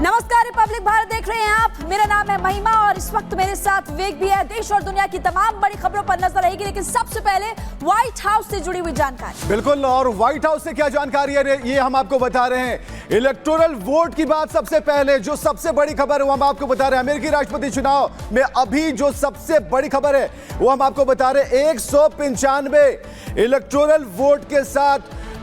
नमस्कार, रिपब्लिक भारत देख रहे हैं आप। मेरा नाम है महिमा और इस वक्त मेरे साथ विवेक भी है। देश और दुनिया की तमाम बड़ी खबरों पर नजर रहेगी, लेकिन सबसे पहले व्हाइट हाउस से जुड़ी हुई जानकारी। बिल्कुल, और व्हाइट हाउस से क्या जानकारी है ये हम आपको बता रहे हैं। इलेक्टोरल वोट की बात सबसे पहले, जो सबसे बड़ी खबर है वो हम आपको बता रहे हैं। अमेरिकी राष्ट्रपति चुनाव में अभी जो सबसे बड़ी खबर है वो हम आपको बता रहे हैं। 195 इलेक्टोरल वोट के साथ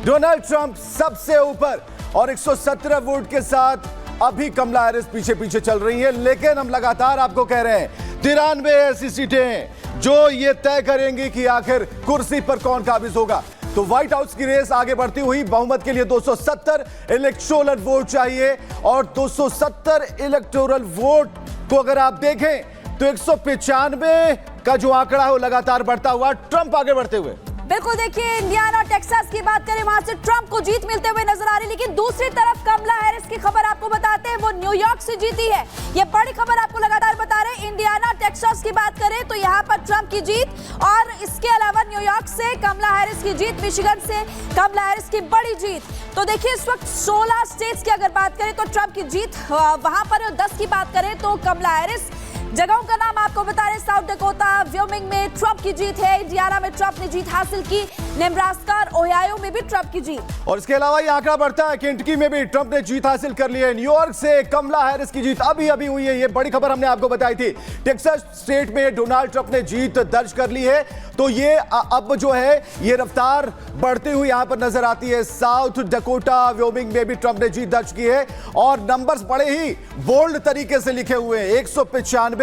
डोनाल्ड ट्रंप सबसे ऊपर और 117 वोट के साथ अभी कमला हैरिस पीछे पीछे चल रही है। लेकिन हम लगातार आपको कह रहे हैं 93 ऐसी सीटें हैं जो ये तय करेंगी कि आखिर कुर्सी पर कौन काबिज होगा। तो व्हाइट हाउस की रेस आगे बढ़ती हुई, बहुमत के लिए 270 इलेक्टोरल वोट चाहिए और 270 इलेक्टोरल वोट को अगर आप देखें तो 195 का जो आंकड़ा है वो लगातार बढ़ता हुआ, ट्रंप आगे बढ़ते हुए। बिल्कुल, देखिए इंडियाना और टेक्सास की बात करें, वहां से ट्रंप को जीत मिलते हुए नजर आ रही है। लेकिन दूसरी तरफ कमला हैरिस की खबर आपको बताते हैं, वो न्यूयॉर्क से जीती है। ये बड़ी खबर आपको लगातार बता रहे हैं। इंडियाना टेक्सास की बात करें तो यहाँ पर ट्रंप की जीत और इसके अलावा न्यूयॉर्क से कमला हैरिस की जीत, मिशिगन से कमला हैरिस की बड़ी जीत। तो देखिए इस वक्त 16 स्टेट्स की अगर बात करें तो ट्रंप की जीत वहां पर, 10 की बात करें तो कमला हैरिस। जगहों का नाम आपको बता रहे, साउथ डकोटा, व्योमिंग में ट्रंप की जीत है, इंडियाना में ट्रंप ने जीत हासिल की, नेब्रास्का और ओहायो में भी ट्रंप की जीत। और इसके अलावा ये आंकड़ा बढ़ता है, केंटकी में भी ट्रंप ने जीत हासिल कर ली है। न्यूयॉर्क से कमला हैरिस की जीत अभी अभी हुई है, ये बड़ी खबर हमने आपको बताई थी। टेक्सास स्टेट में डोनाल्ड ट्रंप ने जीत दर्ज कर ली है। तो ये अब जो है ये रफ्तार बढ़ती हुई यहां पर नजर आती है। साउथ डकोटा, व्योमिंग में भी ट्रंप ने जीत दर्ज की है और नंबर्स बड़े ही बोल्ड तरीके से लिखे हुए हैं। 195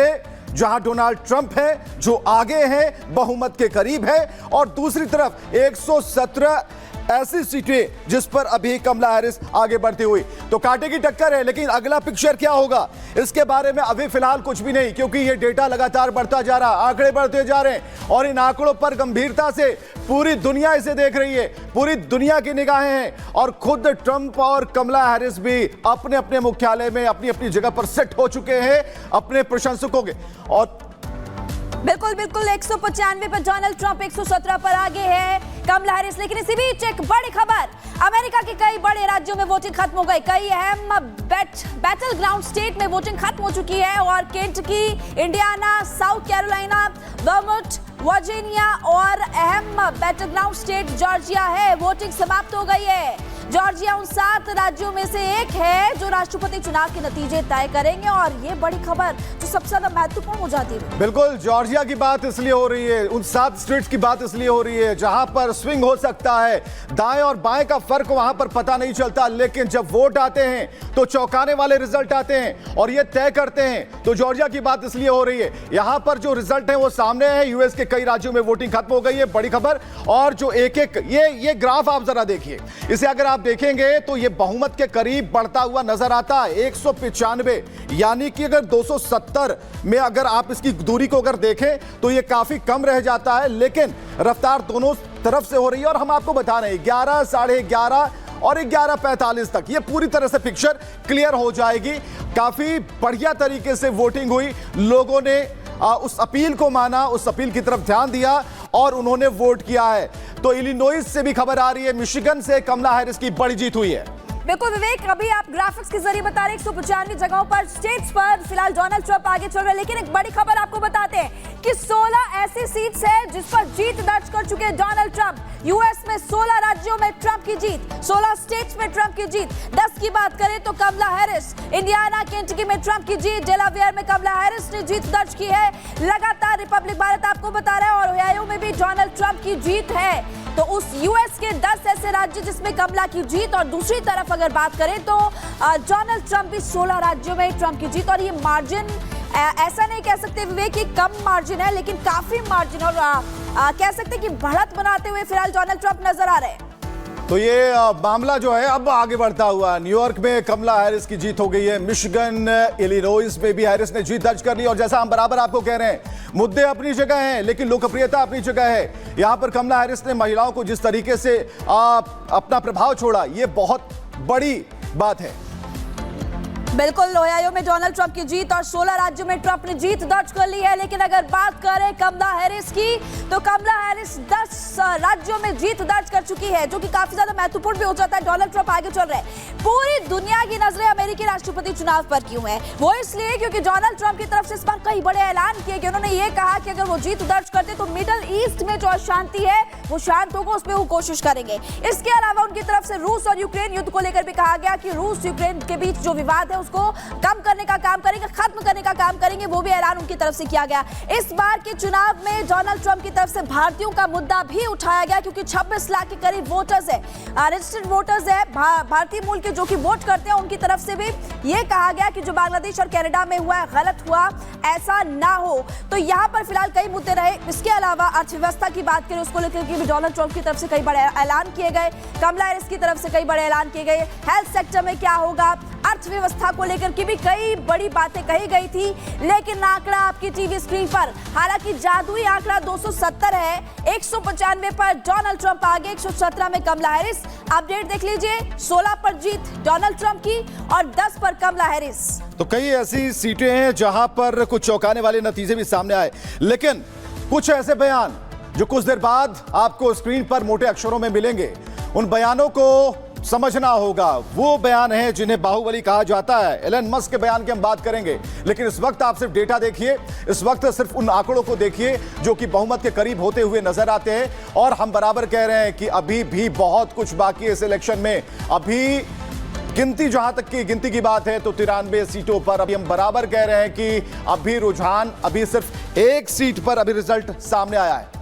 जहां डोनाल्ड ट्रंप है जो आगे है, बहुमत के करीब है, और दूसरी तरफ 117 ऐसी सीटें जिस पर अभी कमला हैरिस आगे बढ़ती हुई। तो कांटे की टक्कर है, लेकिन अगला पिक्चर क्या होगा इसके बारे में अभी फिलहाल कुछ भी नहीं, क्योंकि ये डेटा लगातार बढ़ता जा रहा, आंकड़े बढ़ते जा रहे हैं और इन आंकड़ों पर गंभीरता से पूरी दुनिया इसे देख रही है। पूरी दुनिया की निगाहें हैं और खुद ट्रंप और कमला हैरिस भी अपने अपने मुख्यालय में अपनी अपनी जगह पर सेट हो चुके हैं अपने प्रशंसकों के। और बिल्कुल बिल्कुल 195 पर डोनाल्ड ट्रंप, 117 पर आगे है कमला हैरिस। लेकिन इसी बीच एक बड़ी खबर, अमेरिका के कई बड़े राज्यों में वोटिंग खत्म हो गई। कई अहम बैटल ग्राउंड स्टेट में वोटिंग खत्म हो चुकी है और Kentucky, Indiana, south Carolina, Vermont, Virginia और अहम बैटल ग्राउंड स्टेट जॉर्जिया है, वोटिंग समाप्त हो गई है। जॉर्जिया उन 7 राज्यों में से एक है जो राष्ट्रपति चुनाव के नतीजे तय करेंगे और ये बड़ी खबर जो सबसे ज्यादा महत्वपूर्ण हो जाती है। बिल्कुल, जॉर्जिया की बात इसलिए हो रही है, उन 7 स्टेट्स की बात इसलिए हो रही है जहां पर स्विंग हो सकता है, दाएं और बाएं का फर्क वहां पर पता नहीं चलता, लेकिन जब वोट आते हैं तो चौंकाने वाले रिजल्ट आते हैं और ये तय करते हैं। तो जॉर्जिया की बात इसलिए हो रही है, यहां पर जो रिजल्ट है वो सामने है। यूएस के कई राज्यों में वोटिंग खत्म हो गई है, बड़ी खबर। और जो एक एक ये ग्राफ आप जरा देखिए, इसे अगर आप देखेंगे तो ये बहुमत के करीब बढ़ता हुआ नजर आता है। 195 यानी कि अगर 270 में अगर आप इसकी दूरी को अगर देखें तो ये काफी कम रह जाता है, लेकिन रफ्तार दोनों तरफ से हो रही है। और हम आपको बता रहे हैं 11, 11:30 और 11:45 तक ये पूरी तरह से पिक्चर क्लियर हो जाएगी। काफी बढ़िया तरीके से वोटिंग हुई, लोगों ने उस अपील को माना, उस अपील की तरफ ध्यान दिया और उन्होंने वोट किया है। तो इलिनॉइस से भी खबर आ रही है, मिशिगन से कमला हैरिस की बड़ी जीत हुई है। बिल्कुल विवेक, अभी आप ग्राफिक्स के जरिए बता रहे 195 जगहों पर, स्टेट्स पर फिलहाल डोनाल्ड ट्रंप आगे चल रहे हैं। लेकिन एक बड़ी खबर आपको बताते हैं कि 16 ऐसी सीट्स है जिस पर जीत दर्ज कर चुके हैं डोनाल्ड ट्रंप। यूएस में 16 राज्यों में ट्रंप की जीत, 16 स्टेट्स में ट्रंप की जीत। 10 की बात करें तो कमला हैरिस, इंडियाना, केंटकी में ट्रंप की जीत, डेलावेयर में कमला हैरिस ने जीत दर्ज की है। लगातार रिपब्लिक भारत आपको बता रहा है और ओहायो में भी डोनाल्ड ट्रंप की जीत है। तो उस यूएस के 10 ऐसे राज्य जिसमें कमला की जीत, और दूसरी तरफ अगर बात करें तो डोनाल्ड ट्रंप भी 16 राज्यों में ट्रंप की जीत। और ये मार्जिन ऐसा नहीं कह सकते विवेक कि कम मार्जिन है, लेकिन काफी मार्जिन और कह सकते कि बढ़त बनाते हुए फिलहाल डोनाल्ड ट्रंप नजर आ रहे हैं। तो ये मामला जो है अब आगे बढ़ता हुआ, न्यूयॉर्क में कमला हैरिस की जीत हो गई है, मिशिगन, इलिनॉइस में भी हैरिस ने जीत दर्ज कर ली। और जैसा हम बराबर आपको कह रहे हैं, मुद्दे अपनी जगह हैं लेकिन लोकप्रियता अपनी जगह है। यहां पर कमला हैरिस ने महिलाओं को जिस तरीके से अपना प्रभाव छोड़ा, ये बहुत बड़ी बात है। बिल्कुल, ओहायो में डोनाल्ड ट्रंप की जीत और 16 राज्यों में ट्रंप ने जीत दर्ज कर ली है। लेकिन अगर बात करें कमला हैरिस की, तो कमला हैरिस 10 राज्यों में जीत दर्ज कर चुकी है, जो कि काफी ज्यादा महत्वपूर्ण भी हो जाता है। डोनाल्ड ट्रंप आगे चल रहे हैं। पूरी दुनिया की नजरें अमेरिकी राष्ट्रपति चुनाव पर क्यों है? वो इसलिए क्योंकि डोनाल्ड ट्रंप की तरफ से इस बार कई बड़े ऐलान किए गए। उन्होंने ये कहा कि अगर वो जीत दर्ज करते तो मिडल ईस्ट में जो अशांति है वो शांत होगा, उसमें वो कोशिश करेंगे। इसके अलावा उनकी तरफ से रूस और यूक्रेन युद्ध को लेकर भी कहा गया कि रूस यूक्रेन के बीच जो विवाद है उसको कम करने का काम करेंगे, खत्म करने का काम करेंगे। वो भी ऐलान उनकी तरफ से किया गया। इस बार के चुनाव में डोनाल्ड ट्रंप की तरफ से भारतीयों का मुद्दा भी उठाया गया, क्योंकि 26 लाख के करीब वोटर्स है, रजिस्टर्ड वोटर्स है, भारतीय मूल के जो कि वोट करते हैं। उनकी तरफ से भी ये कहा गया कि जो बांग्लादेश और कनाडा में हुआ है गलत हुआ, ऐसा ना हो। तो यहाँ पर फिलहाल कई मुद्दे रहे। इसके अलावा अर्थव्यवस्था की बात करें, उसको लेकर भी डोनाल्ड ट्रंप की तरफ से कई बड़े ऐलान किए गए। कमला हैरिस की तरफ से कई बड़े ऐलान किए गए। हेल्थ सेक्टर में क्या होगा, अर्थव्यवस्था को लेकर के भी कई बड़ी बातें कही गई थी। लेकिन आंकड़ा आपकी टीवी स्क्रीन पर, हालांकि जादुई आंकड़ा 270 है। 195 पर डोनाल्ड ट्रंप आगे, 117 में कमला हैरिस। अपडेट देख लीजिए, 16 पर जीत डोनाल्ड ट्रंप की और 10 पर कमला हैरिस। तो कई ऐसी सीटें हैं जहां पर कुछ चौंकाने वाले नतीजे भी सामने आए, लेकिन कुछ ऐसे बयान जो कुछ देर बाद आपको स्क्रीन पर मोटे अक्षरों में मिलेंगे, उन बयानों को समझना होगा। वो बयान है जिन्हें बाहुबली कहा जाता है। एलन मस्क के बयान की हम बात करेंगे, लेकिन इस वक्त आप सिर्फ डेटा देखिए, इस वक्त सिर्फ उन आंकड़ों को देखिए जो कि बहुमत के करीब होते हुए नजर आते हैं। और हम बराबर कह रहे हैं कि अभी भी बहुत कुछ बाकी है इस इलेक्शन में। अभी गिनती, जहां तक की गिनती की बात है, तो 93 सीटों पर अभी हम बराबर कह रहे हैं कि अभी रुझान, अभी सिर्फ एक सीट पर अभी रिजल्ट सामने आया है।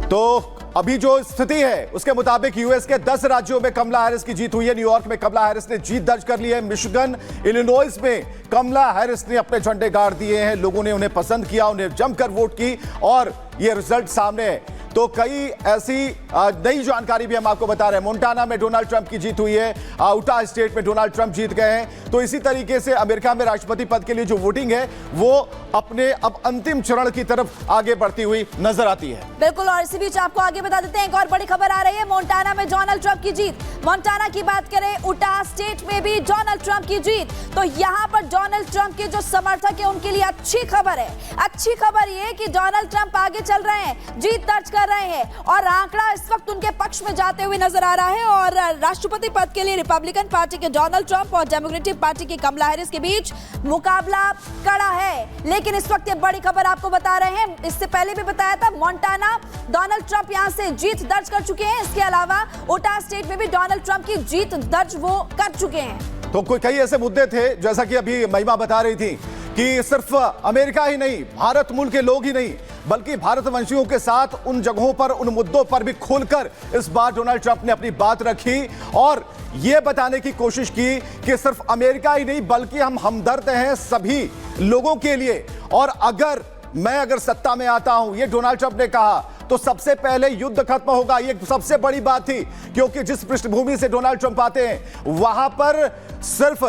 तो अभी जो स्थिति है उसके मुताबिक यूएस के 10 राज्यों में कमला हैरिस की जीत हुई है। न्यूयॉर्क में कमला हैरिस ने जीत दर्ज कर ली है। मिशिगन, इलिनॉइस में कमला हैरिस ने अपने झंडे गाड़ दिए हैं। लोगों ने उन्हें पसंद किया, उन्हें जमकर वोट की और ये रिजल्ट सामने है। तो कई ऐसी नई जानकारी भी हम आपको बता रहे हैं। मोंटाना में डोनाल्ड ट्रंप की जीत हुई है। उटाह स्टेट में डोनाल्ड ट्रंप जीत गए हैं। तो इसी तरीके से अमेरिका में राष्ट्रपति पद के लिए जो वोटिंग है वो अपने अब अंतिम चरण की तरफ आगे बढ़ती हुई नजर आती है। बिल्कुल, और इसी बीच आपको आगे बता देते हैं, एक और बड़ी खबर आ रही है। मोंटाना में डोनाल्ड ट्रंप की जीत। मोंटाना की बात करें, उटाह स्टेट में भी डोनाल्ड ट्रंप की जीत। तो यहाँ पर डोनाल्ड ट्रंप के जो समर्थक है उनके लिए अच्छी खबर है। अच्छी खबर ये कि डोनाल्ड ट्रंप आगे चल रहे हैं, जीत दर्ज कर रहे हैं और आंकड़ा इस वक्त उनके पक्ष में जाते हुए नजर आ रहा है। और राष्ट्रपति पद के लिए रिपब्लिकन पार्टी के डोनाल्ड ट्रंप और डेमोक्रेटिक पार्टी की कमला हैरिस के बीच मुकाबला कड़ा है। लेकिन इस वक्त ये बड़ी खबर आपको बता रहे हैं, इससे पहले भी बताया था, मोंटाना डोनाल्ड ट्रंप यहां से जीत दर्ज कर चुके हैं। इसके अलावा उटाह स्टेट में भी डोनाल्ड ट्रंप की जीत दर्ज वो कर चुके हैं। तो कोई कई ऐसे मुद्दे थे, जैसा कि अभी महिमा बता रही थी, कि सिर्फ अमेरिका ही नहीं, भारत मूल के लोग ही नहीं, बल्कि भारतवंशियों के साथ उन जगहों पर, उन मुद्दों पर भी खुलकर इस बार डोनाल्ड ट्रंप ने अपनी बात रखी और यह बताने की कोशिश की कि सिर्फ अमेरिका ही नहीं, बल्कि हम हमदर्द हैं सभी लोगों के लिए। और अगर सत्ता में आता हूं, यह डोनाल्ड ट्रंप ने कहा, तो सबसे पहले युद्ध खत्म होगा। ये सबसे बड़ी बात थी, क्योंकि जिस पृष्ठभूमि से डोनाल्ड ट्रंप आते हैं वहां पर सिर्फ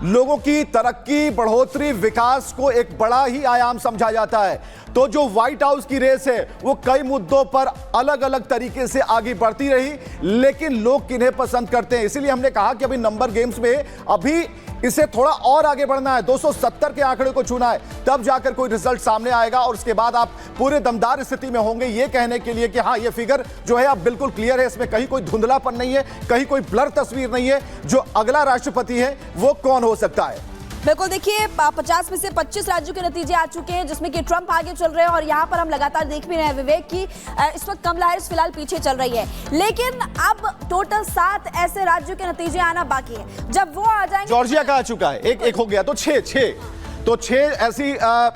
लोगों की तरक्की, बढ़ोतरी, विकास को एक बड़ा ही आयाम समझा जाता है। तो जो व्हाइट हाउस की रेस है वो कई मुद्दों पर अलग अलग तरीके से आगे बढ़ती रही, लेकिन लोग किन्हें पसंद करते हैं। इसीलिए हमने कहा कि अभी नंबर गेम्स में अभी इसे थोड़ा और आगे बढ़ना है। 270 के आंकड़े को छूना है, तब जाकर कोई रिजल्ट सामने आएगा और उसके बाद आप पूरे दमदार स्थिति में होंगे ये कहने के लिए कि हाँ, ये फिगर जो है अब बिल्कुल क्लियर है, इसमें कहीं कोई धुंधलापन नहीं है, कहीं कोई ब्लर तस्वीर नहीं है। जो अगला राष्ट्रपति है वो कौन हो सकता है। बिल्कुल, देखिए 50 में से 25 राज्यों के नतीजे आ चुके हैं, जिसमें कि ट्रंप आगे चल रहे हैं और यहाँ पर हम लगातार देख भी रहे हैं विवेक की इस वक्त कमला हैरिस फिलहाल पीछे चल रही है। लेकिन अब टोटल 7 ऐसे राज्यों के नतीजे आना बाकी है। जब वो आ जाएंगे, जॉर्जिया का आ चुका है, एक हो गया, तो 6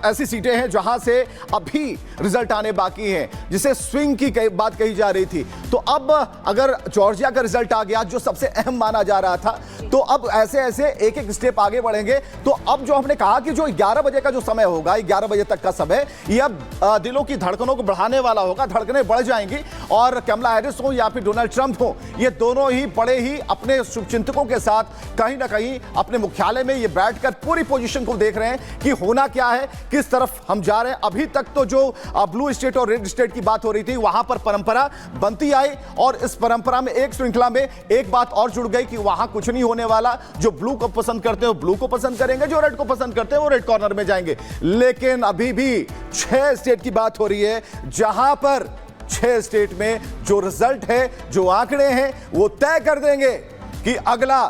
ऐसी सीटें हैं जहां से अभी रिजल्ट आने बाकी हैं, जिसे स्विंग की बात कही जा रही थी। तो अब अगर जॉर्जिया का रिजल्ट आ गया, जो सबसे अहम माना जा रहा था, तो अब ऐसे एक स्टेप आगे बढ़ेंगे। तो अब जो हमने कहा कि जो 11 बजे का जो समय होगा, 11 बजे तक का समय, ये अब दिलों की धड़कनों को बढ़ाने वाला होगा। धड़कनें बढ़ जाएंगी और कमला हैरिस हो या फिर डोनाल्ड ट्रंप हो, ये दोनों ही बड़े ही अपने शुभचिंतकों के साथ कहीं ना कहीं अपने मुख्यालय में ये बैठकर पूरी पोजीशन को देख रहे हैं कि होना क्या है, किस तरफ हम जा रहे हैं। अभी तक तो जो ब्लू स्टेट और रेड स्टेट की बात हो रही थी, वहां पर परंपरा बनती आई और इस परंपरा में एक श्रृंखला में एक बात और जुड़ गई कि वहां कुछ नहीं होने होने वाला। जो ब्लू को पसंद करते हैं वो ब्लू को पसंद करेंगे, जो रेड को पसंद करते हैं वो रेड कॉर्नर में जाएंगे। लेकिन अभी भी 6 स्टेट की बात हो रही है, जहां पर 6 स्टेट में जो रिजल्ट है, जो आंकड़े हैं, वो तय कर देंगे कि अगला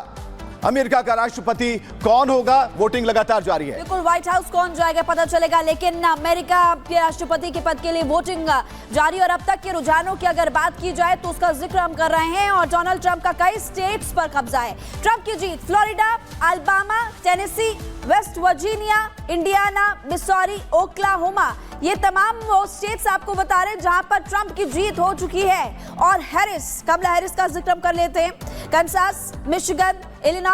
अमेरिका का राष्ट्रपति कौन होगा। वोटिंग लगातार जारी है। बिल्कुल, व्हाइट हाउस कौन जाएगा पता चलेगा, लेकिन अमेरिका के राष्ट्रपति के पद के लिए वोटिंग जारी। और अब तक के रुझानों की अगर बात की जाए तो उसका जिक्र हम कर रहे हैं। और डोनाल्ड ट्रंप का कई स्टेट्स पर कब्जा है। ट्रंप की जीत Florida, Alabama, Tennessee, West Virginia, Indiana, Missouri, Oklahoma, ये तमाम वो स्टेट्स आपको बता रहे हैं जहां पर ट्रंप की जीत हो चुकी है। और हैरिस, कमला हैरिस का जिक्र हम कर लेते हैं। कंसास, मिशिगन, इलिनॉय,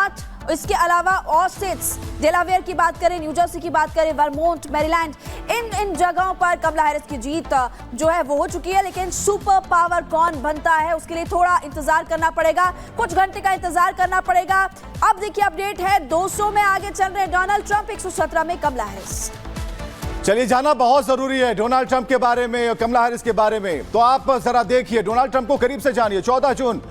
इसके अलावा और स्टेट्स, डेलावेयर की बात करें, न्यू जर्सी की बात करें, वर्मोंट, मैरीलैंड, इन जगहों पर कमला हैरिस की जीत जो है वो हो चुकी है। लेकिन सुपर पावर कौन बनता है उसके लिए थोड़ा इंतजार करना पड़ेगा, कुछ घंटे का इंतजार करना पड़ेगा। अब देखिए अपडेट है, 200 में आगे चल रहे डोनाल्ड ट्रंप, 117 में कमला हैरिस। चलिए, जाना बहुत जरूरी है डोनाल्ड ट्रंप के बारे में, कमला हैरिस के बारे में। तो आप जरा देखिए, डोनाल्ड ट्रंप को करीब से जानिए। 14 जून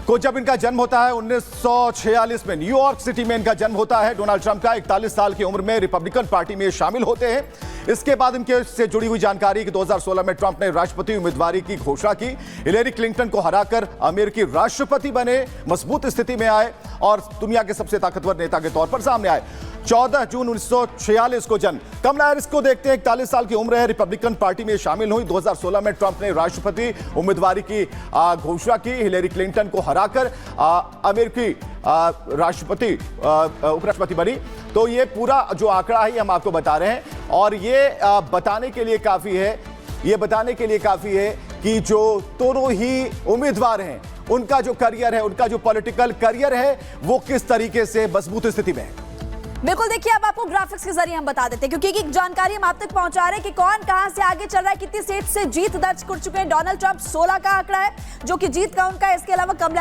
को जब इनका जन्म होता है 1946 में, न्यूयॉर्क सिटी में इनका जन्म होता है डोनाल्ड ट्रंप का। 41 साल की उम्र में रिपब्लिकन पार्टी में शामिल होते हैं। इसके बाद इनके से जुड़ी हुई जानकारी कि 2016 में ट्रंप ने राष्ट्रपति उम्मीदवारी की घोषणा की, हिलेरी क्लिंटन को हराकर अमेरिकी राष्ट्रपति बने, मजबूत स्थिति में आए और दुनिया के सबसे ताकतवर नेता के तौर पर सामने आए। 14 जून 1946 को जन्म। कमला हैरिस को देखते हैं, 41 साल की उम्र है, रिपब्लिकन पार्टी में शामिल हुई। 2016 में ट्रंप ने राष्ट्रपति उम्मीदवारी की घोषणा की, हिलेरी क्लिंटन को हराकर अमेरिकी राष्ट्रपति उपराष्ट्रपति बनी। तो ये पूरा जो आंकड़ा है ये हम आपको बता रहे हैं। और ये बताने के लिए काफी है, कि जो दोनों ही उम्मीदवार हैं उनका जो करियर है, उनका जो पॉलिटिकल करियर है, वो किस तरीके से मजबूत स्थिति में है। बिल्कुल, देखिए अब आपको ग्राफिक्स के जरिए हम बता देते हैं, क्योंकि एक जानकारी हम आप तक पहुंचा रहे हैं कि कौन कहां से आगे चल रहा है, कितनी स्टेट से जीत दर्ज कर चुके हैं डोनाल्ड ट्रंप। 16 का आंकड़ा है जो कि जीत का उनका है। इसके अलावा कमला